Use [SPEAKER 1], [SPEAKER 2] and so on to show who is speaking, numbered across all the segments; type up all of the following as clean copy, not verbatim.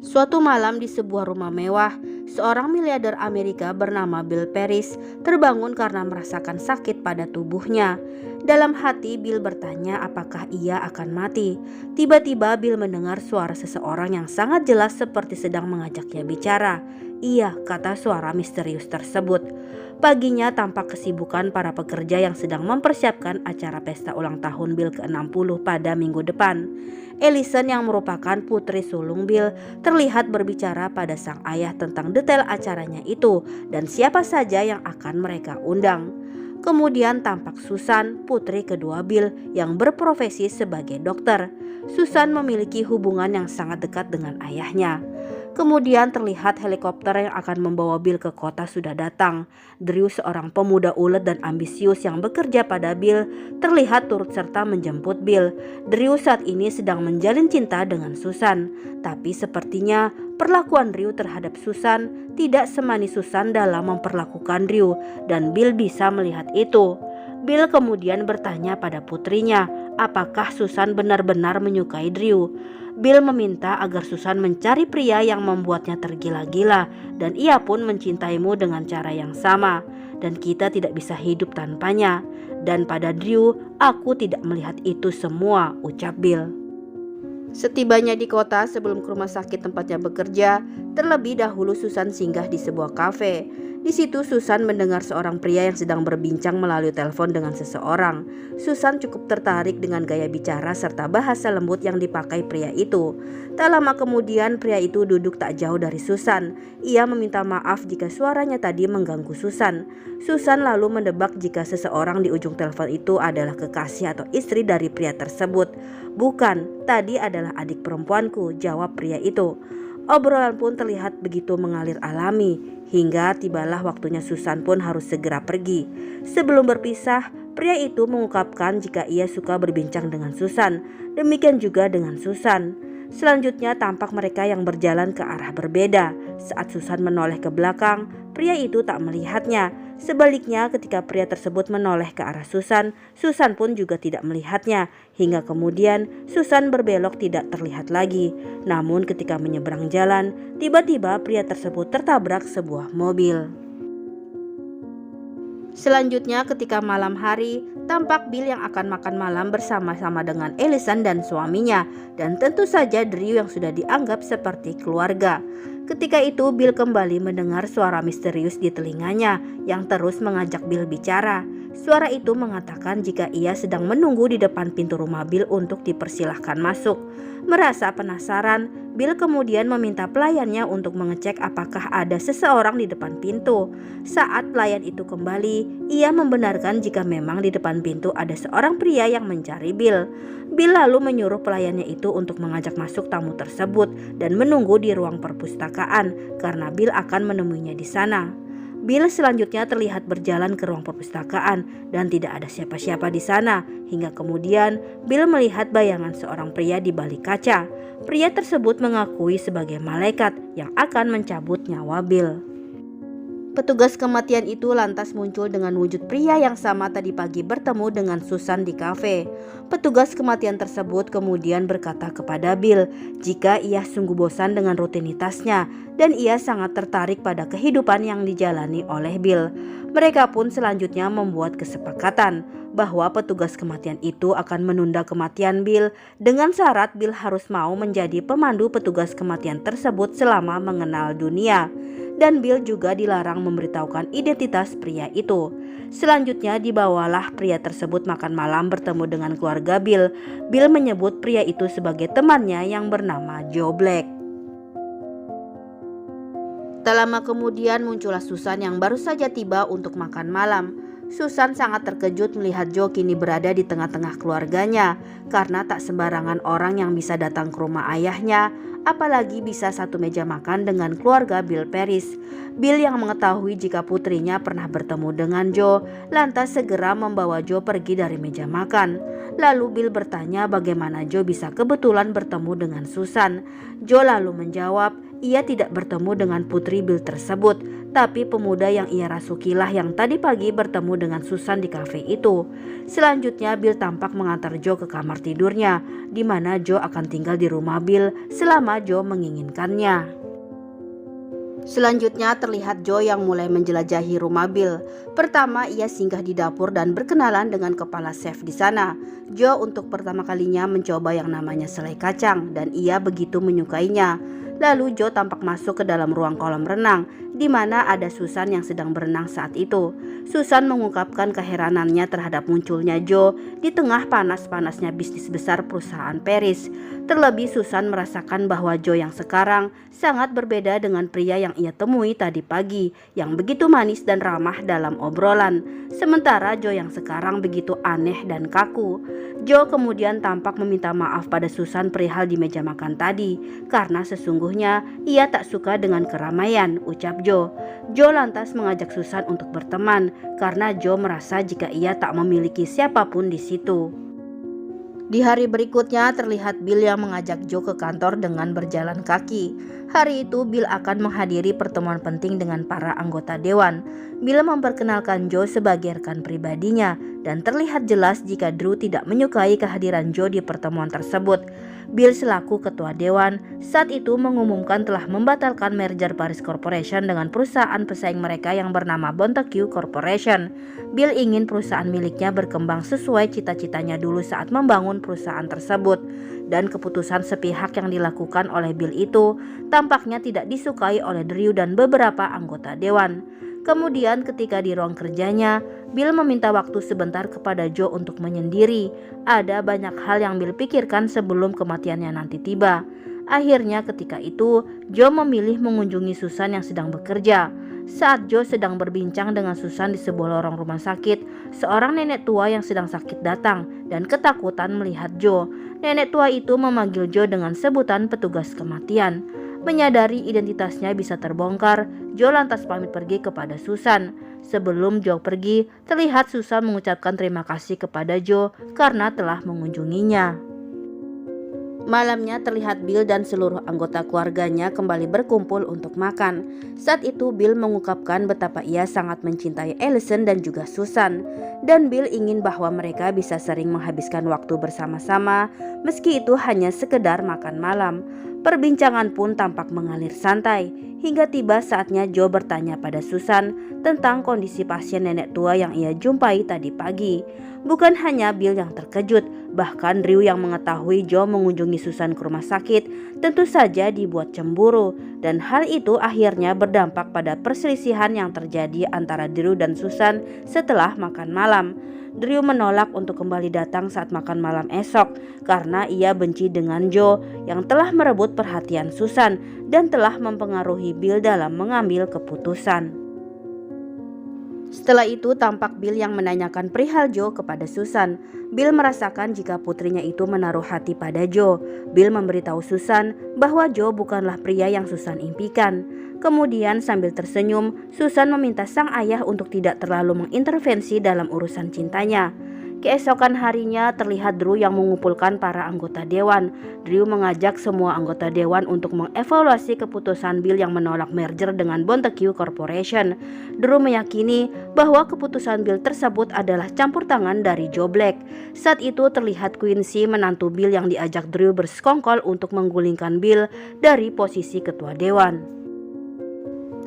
[SPEAKER 1] Suatu malam di sebuah rumah mewah, seorang miliarder Amerika bernama Bill Paris terbangun karena merasakan sakit pada tubuhnya. Dalam hati Bill bertanya apakah ia akan mati. Tiba-tiba Bill mendengar suara seseorang yang sangat jelas seperti sedang mengajaknya bicara. Iya, kata suara misterius tersebut. Paginya tampak kesibukan para pekerja yang sedang mempersiapkan acara pesta ulang tahun Bill ke-60 pada minggu depan. Ellison yang merupakan putri sulung Bill terlihat berbicara pada sang ayah tentang detail acaranya itu dan siapa saja yang akan mereka undang. Kemudian tampak Susan, putri kedua Bill yang berprofesi sebagai dokter. Susan memiliki hubungan yang sangat dekat dengan ayahnya. Kemudian terlihat helikopter yang akan membawa Bill ke kota sudah datang. Drew, seorang pemuda ulet dan ambisius yang bekerja pada Bill, terlihat turut serta menjemput Bill. Drew saat ini sedang menjalin cinta dengan Susan. Tapi sepertinya perlakuan Drew terhadap Susan tidak semanis Susan dalam memperlakukan Drew, dan Bill bisa melihat itu. Bill kemudian bertanya pada putrinya, apakah Susan benar-benar menyukai Drew. Bill meminta agar Susan mencari pria yang membuatnya tergila-gila dan ia pun mencintaimu dengan cara yang sama dan kita tidak bisa hidup tanpanya. Dan pada Drew, aku tidak melihat itu semua, ucap Bill. Setibanya di kota sebelum ke rumah sakit tempatnya bekerja, terlebih dahulu Susan singgah di sebuah kafe. Di situ Susan mendengar seorang pria yang sedang berbincang melalui telepon dengan seseorang. Susan cukup tertarik dengan gaya bicara serta bahasa lembut yang dipakai pria itu. Tak lama kemudian pria itu duduk tak jauh dari Susan. Ia meminta maaf jika suaranya tadi mengganggu Susan. Susan lalu mendebak jika seseorang di ujung telepon itu adalah kekasih atau istri dari pria tersebut. Bukan, tadi adalah adik perempuanku, jawab pria itu. Obrolan pun terlihat begitu mengalir alami, hingga tibalah waktunya Susan pun harus segera pergi. Sebelum berpisah, pria itu mengungkapkan jika ia suka berbincang dengan Susan, demikian juga dengan Susan. Selanjutnya tampak mereka yang berjalan ke arah berbeda. Saat Susan menoleh ke belakang, pria itu tak melihatnya. Sebaliknya ketika pria tersebut menoleh ke arah Susan, Susan pun juga tidak melihatnya. Hingga kemudian Susan berbelok tidak terlihat lagi. Namun ketika menyeberang jalan, tiba-tiba pria tersebut tertabrak sebuah mobil. Selanjutnya ketika malam hari, tampak Bill yang akan makan malam bersama-sama dengan Ellison dan suaminya, dan tentu saja Drew yang sudah dianggap seperti keluarga. Ketika itu Bill kembali mendengar suara misterius di telinganya yang terus mengajak Bill bicara. Suara itu mengatakan jika ia sedang menunggu di depan pintu rumah Bill untuk dipersilahkan masuk. Merasa penasaran, Bill kemudian meminta pelayannya untuk mengecek apakah ada seseorang di depan pintu. Saat pelayan itu kembali, ia membenarkan jika memang di depan pintu ada seorang pria yang mencari Bill. Bill lalu menyuruh pelayannya itu untuk mengajak masuk tamu tersebut dan menunggu di ruang perpustakaan karena Bill akan menemuinya di sana. Bill selanjutnya terlihat berjalan ke ruang perpustakaan dan tidak ada siapa-siapa di sana, hingga kemudian Bill melihat bayangan seorang pria di balik kaca. Pria tersebut mengakui sebagai malaikat yang akan mencabut nyawa Bill. Petugas kematian itu lantas muncul dengan wujud pria yang sama tadi pagi bertemu dengan Susan di kafe. Petugas kematian tersebut kemudian berkata kepada Bill jika ia sungguh bosan dengan rutinitasnya dan ia sangat tertarik pada kehidupan yang dijalani oleh Bill. Mereka pun selanjutnya membuat kesepakatan bahwa petugas kematian itu akan menunda kematian Bill dengan syarat Bill harus mau menjadi pemandu petugas kematian tersebut selama mengenal dunia. Dan Bill juga dilarang memberitahukan identitas pria itu. Selanjutnya dibawalah pria tersebut makan malam bertemu dengan keluarga Bill. Bill menyebut pria itu sebagai temannya yang bernama Joe Black. Tak lama kemudian muncullah Susan yang baru saja tiba untuk makan malam. Susan sangat terkejut melihat Joe kini berada di tengah-tengah keluarganya karena tak sembarangan orang yang bisa datang ke rumah ayahnya, apalagi bisa satu meja makan dengan keluarga Bill Paris. Bill yang mengetahui jika putrinya pernah bertemu dengan Joe, lantas segera membawa Joe pergi dari meja makan. Lalu Bill bertanya bagaimana Joe bisa kebetulan bertemu dengan Susan. Joe lalu menjawab, ia tidak bertemu dengan putri Bill tersebut, tapi pemuda yang ia rasukilah yang tadi pagi bertemu dengan Susan di kafe itu. Selanjutnya Bill tampak mengantar Joe ke kamar tidurnya, di mana Joe akan tinggal di rumah Bill selama Joe menginginkannya. Selanjutnya terlihat Joe yang mulai menjelajahi rumah Bill. Pertama ia singgah di dapur dan berkenalan dengan kepala chef di sana. Joe untuk pertama kalinya mencoba yang namanya selai kacang dan ia begitu menyukainya. Lalu Joe tampak masuk ke dalam ruang kolam renang, di mana ada Susan yang sedang berenang saat itu. Susan mengungkapkan keheranannya terhadap munculnya Joe di tengah panas-panasnya bisnis besar perusahaan Paris. Terlebih Susan merasakan bahwa Joe yang sekarang sangat berbeda dengan pria yang ia temui tadi pagi, yang begitu manis dan ramah dalam obrolan. Sementara Joe yang sekarang begitu aneh dan kaku. Joe kemudian tampak meminta maaf pada Susan perihal di meja makan tadi, karena sesungguhnya ia tak suka dengan keramaian, ucap Joe. Joe lantas mengajak Susan untuk berteman, karena Joe merasa jika ia tak memiliki siapapun di situ. Di hari berikutnya terlihat Bill yang mengajak Joe ke kantor dengan berjalan kaki. Hari itu Bill akan menghadiri pertemuan penting dengan para anggota dewan. Bill memperkenalkan Joe sebagai rekan pribadinya dan terlihat jelas jika Drew tidak menyukai kehadiran Joe di pertemuan tersebut. Bill selaku ketua dewan saat itu mengumumkan telah membatalkan merger Paris Corporation dengan perusahaan pesaing mereka yang bernama Bonteque Corporation. Bill ingin perusahaan miliknya berkembang sesuai cita-citanya dulu saat membangun perusahaan tersebut, dan keputusan sepihak yang dilakukan oleh Bill itu tampaknya tidak disukai oleh Drew dan beberapa anggota dewan. Kemudian ketika di ruang kerjanya, Bill meminta waktu sebentar kepada Joe untuk menyendiri. Ada banyak hal yang Bill pikirkan sebelum kematiannya nanti tiba. Akhirnya ketika itu, Joe memilih mengunjungi Susan yang sedang bekerja. Saat Joe sedang berbincang dengan Susan di sebuah lorong rumah sakit, seorang nenek tua yang sedang sakit datang dan ketakutan melihat Joe. Nenek tua itu memanggil Joe dengan sebutan petugas kematian. Menyadari identitasnya bisa terbongkar, Joe lantas pamit pergi kepada Susan. Sebelum Joe pergi, terlihat Susan mengucapkan terima kasih kepada Joe karena telah mengunjunginya. Malamnya terlihat Bill dan seluruh anggota keluarganya kembali berkumpul untuk makan. Saat itu Bill mengungkapkan betapa ia sangat mencintai Allison dan juga Susan. Dan Bill ingin bahwa mereka bisa sering menghabiskan waktu bersama-sama meski itu hanya sekedar makan malam. Perbincangan pun tampak mengalir santai hingga tiba saatnya Joe bertanya pada Susan tentang kondisi pasien nenek tua yang ia jumpai tadi pagi. Bukan hanya Bill yang terkejut, bahkan Drew yang mengetahui Joe mengunjungi Susan ke rumah sakit tentu saja dibuat cemburu, dan hal itu akhirnya berdampak pada perselisihan yang terjadi antara Drew dan Susan setelah makan malam. Drew menolak untuk kembali datang saat makan malam esok karena ia benci dengan Joe yang telah merebut perhatian Susan dan telah mempengaruhi Bill dalam mengambil keputusan. Setelah itu tampak Bill yang menanyakan perihal Joe kepada Susan. Bill merasakan jika putrinya itu menaruh hati pada Joe. Bill memberitahu Susan bahwa Joe bukanlah pria yang Susan impikan. Kemudian sambil tersenyum, Susan meminta sang ayah untuk tidak terlalu mengintervensi dalam urusan cintanya. Keesokan harinya terlihat Drew yang mengumpulkan para anggota dewan. Drew mengajak semua anggota dewan untuk mengevaluasi keputusan Bill yang menolak merger dengan Bonteque Corporation. Drew meyakini bahwa keputusan Bill tersebut adalah campur tangan dari Joe Black. Saat itu terlihat Quincy menantu Bill yang diajak Drew bersekongkol untuk menggulingkan Bill dari posisi ketua dewan.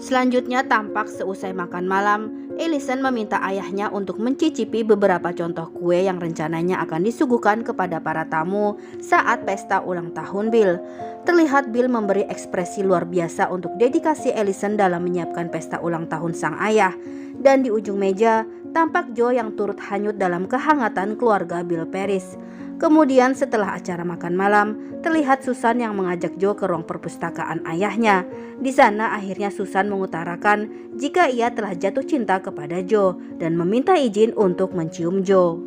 [SPEAKER 1] Selanjutnya tampak seusai makan malam, Allison meminta ayahnya untuk mencicipi beberapa contoh kue yang rencananya akan disuguhkan kepada para tamu saat pesta ulang tahun Bill. Terlihat Bill memberi ekspresi luar biasa untuk dedikasi Allison dalam menyiapkan pesta ulang tahun sang ayah. Dan di ujung meja, tampak Joe yang turut hanyut dalam kehangatan keluarga Bill Paris. Kemudian setelah acara makan malam, terlihat Susan yang mengajak Joe ke ruang perpustakaan ayahnya. Di sana akhirnya Susan mengutarakan jika ia telah jatuh cinta kepada Joe dan meminta izin untuk mencium Joe.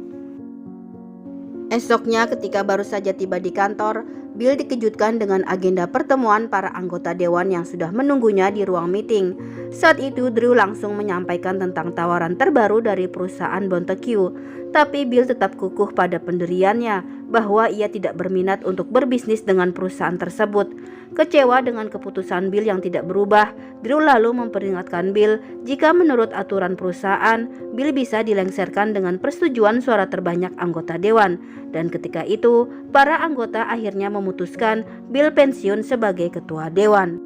[SPEAKER 1] Esoknya ketika baru saja tiba di kantor, Bill dikejutkan dengan agenda pertemuan para anggota dewan yang sudah menunggunya di ruang meeting. Saat itu Drew langsung menyampaikan tentang tawaran terbaru dari perusahaan Bonteque. Tapi Bill tetap kukuh pada pendiriannya bahwa ia tidak berminat untuk berbisnis dengan perusahaan tersebut. Kecewa dengan keputusan Bill yang tidak berubah, Drew lalu memperingatkan Bill jika menurut aturan perusahaan, Bill bisa dilengsarkan dengan persetujuan suara terbanyak anggota dewan. Dan ketika itu, para anggota akhirnya memutuskan Bill pensiun sebagai ketua dewan.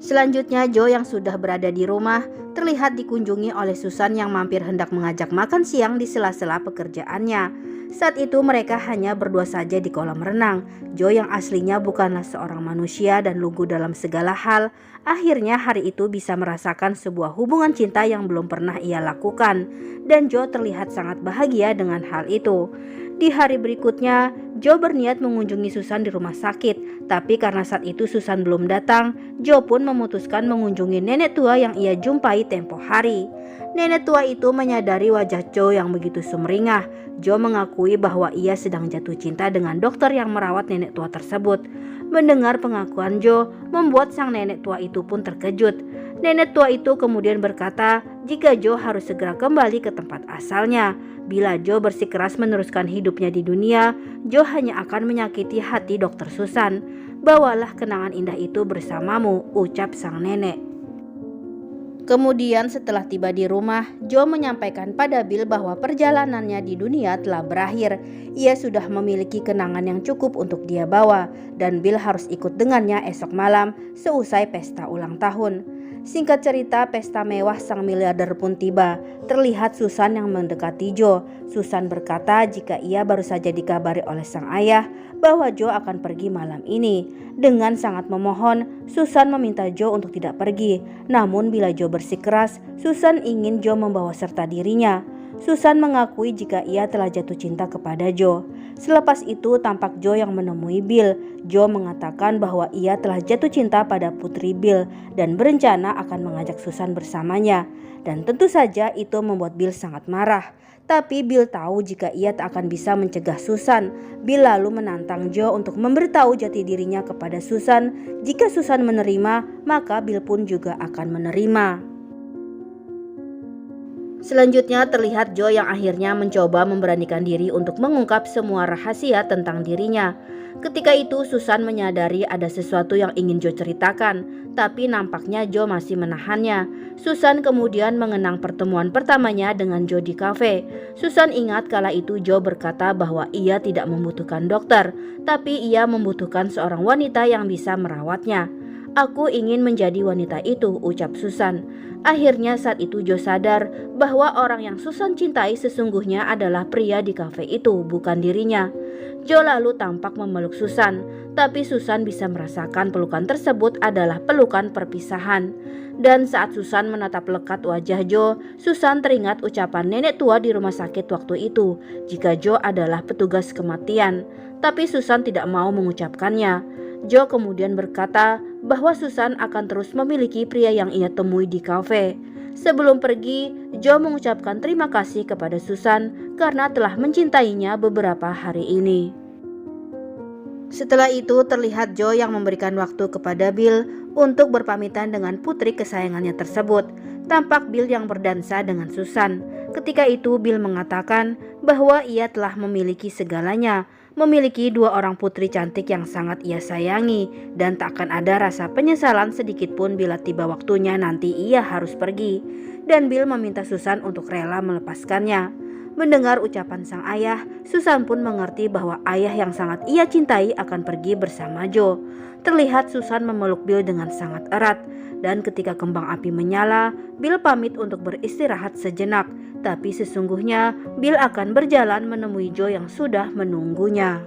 [SPEAKER 1] Selanjutnya, Joe yang sudah berada di rumah terlihat dikunjungi oleh Susan yang mampir hendak mengajak makan siang di sela-sela pekerjaannya. Saat itu mereka hanya berdua saja di kolam renang. Joe yang aslinya bukanlah seorang manusia dan lugu dalam segala hal, akhirnya hari itu bisa merasakan sebuah hubungan cinta yang belum pernah ia lakukan. Dan Joe terlihat sangat bahagia dengan hal itu. Di hari berikutnya, Joe berniat mengunjungi Susan di rumah sakit, tapi karena saat itu Susan belum datang, Joe pun memutuskan mengunjungi nenek tua yang ia jumpai tempo hari. Nenek tua itu menyadari wajah Joe yang begitu sumringah. Joe mengakui bahwa ia sedang jatuh cinta dengan dokter yang merawat nenek tua tersebut. Mendengar pengakuan Joe, membuat sang nenek tua itu pun terkejut. Nenek tua itu kemudian berkata jika Joe harus segera kembali ke tempat asalnya. Bila Joe bersikeras meneruskan hidupnya di dunia, Joe hanya akan menyakiti hati dokter Susan. Bawalah kenangan indah itu bersamamu, ucap sang nenek. Kemudian setelah tiba di rumah, Joe menyampaikan pada Bill bahwa perjalanannya di dunia telah berakhir. Ia sudah memiliki kenangan yang cukup untuk dia bawa, dan Bill harus ikut dengannya esok malam seusai pesta ulang tahun. Singkat cerita, pesta mewah sang miliarder pun tiba. Terlihat Susan yang mendekati Joe. Susan berkata jika ia baru saja dikabari oleh sang ayah bahwa Joe akan pergi malam ini. Dengan sangat memohon, Susan meminta Joe untuk tidak pergi. Namun bila Joe bersikeras, Susan ingin Joe membawa serta dirinya. Susan mengakui jika ia telah jatuh cinta kepada Joe. Selepas itu tampak Joe yang menemui Bill. Joe mengatakan bahwa ia telah jatuh cinta pada putri Bill dan berencana akan mengajak Susan bersamanya. Dan tentu saja itu membuat Bill sangat marah. Tapi Bill tahu jika ia tak akan bisa mencegah Susan. Bill lalu menantang Joe untuk memberitahu jati dirinya kepada Susan. Jika Susan menerima, maka Bill pun juga akan menerima. Selanjutnya terlihat Joe yang akhirnya mencoba memberanikan diri untuk mengungkap semua rahasia tentang dirinya. Ketika itu Susan menyadari ada sesuatu yang ingin Joe ceritakan, tapi nampaknya Joe masih menahannya. Susan kemudian mengenang pertemuan pertamanya dengan Joe di kafe. Susan ingat kala itu Joe berkata bahwa ia tidak membutuhkan dokter, tapi ia membutuhkan seorang wanita yang bisa merawatnya. Aku ingin menjadi wanita itu, ucap Susan. Akhirnya saat itu Joe sadar bahwa orang yang Susan cintai sesungguhnya adalah pria di kafe itu, bukan dirinya. Joe lalu tampak memeluk Susan, tapi Susan bisa merasakan pelukan tersebut adalah pelukan perpisahan. Dan saat Susan menatap lekat wajah Joe, Susan teringat ucapan nenek tua di rumah sakit waktu itu, jika Joe adalah petugas kematian. Tapi Susan tidak mau mengucapkannya. Joe kemudian berkata bahwa Susan akan terus memiliki pria yang ia temui di kafe. Sebelum pergi, Joe mengucapkan terima kasih kepada Susan karena telah mencintainya beberapa hari ini. Setelah itu terlihat Joe yang memberikan waktu kepada Bill untuk berpamitan dengan putri kesayangannya tersebut. Tampak Bill yang berdansa dengan Susan. Ketika itu Bill mengatakan bahwa ia telah memiliki segalanya. Memiliki dua orang putri cantik yang sangat ia sayangi dan tak akan ada rasa penyesalan sedikit pun bila tiba waktunya nanti ia harus pergi. Dan Bill meminta Susan untuk rela melepaskannya. Mendengar ucapan sang ayah, Susan pun mengerti bahwa ayah yang sangat ia cintai akan pergi bersama Joe. Terlihat Susan memeluk Bill dengan sangat erat. Dan ketika kembang api menyala, Bill pamit untuk beristirahat sejenak. Tapi sesungguhnya Bill akan berjalan menemui Joe yang sudah menunggunya.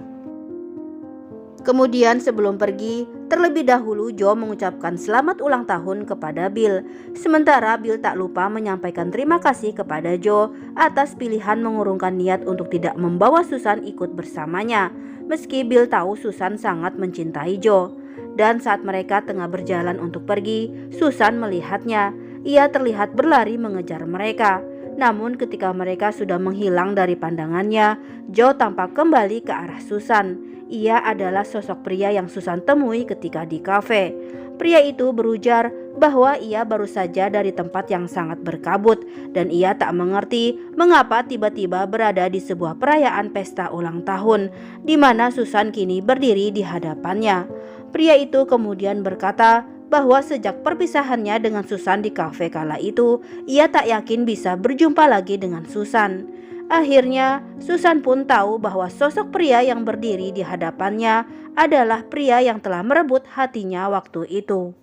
[SPEAKER 1] Kemudian sebelum pergi, terlebih dahulu Joe mengucapkan selamat ulang tahun kepada Bill. Sementara Bill tak lupa menyampaikan terima kasih kepada Joe atas pilihan mengurungkan niat untuk tidak membawa Susan ikut bersamanya. Meski Bill tahu Susan sangat mencintai Joe. Dan saat mereka tengah berjalan untuk pergi, Susan melihatnya. Ia terlihat berlari mengejar mereka. Namun ketika mereka sudah menghilang dari pandangannya, Joe tampak kembali ke arah Susan. ia adalah sosok pria yang Susan temui ketika di kafe. Pria itu berujar bahwa ia baru saja dari tempat yang sangat berkabut dan ia tak mengerti mengapa tiba-tiba berada di sebuah perayaan pesta ulang tahun di mana Susan kini berdiri di hadapannya. Pria itu kemudian berkata bahwa sejak perpisahannya dengan Susan di kafe kala itu, ia tak yakin bisa berjumpa lagi dengan Susan. Akhirnya, Susan pun tahu bahwa sosok pria yang berdiri di hadapannya adalah pria yang telah merebut hatinya waktu itu.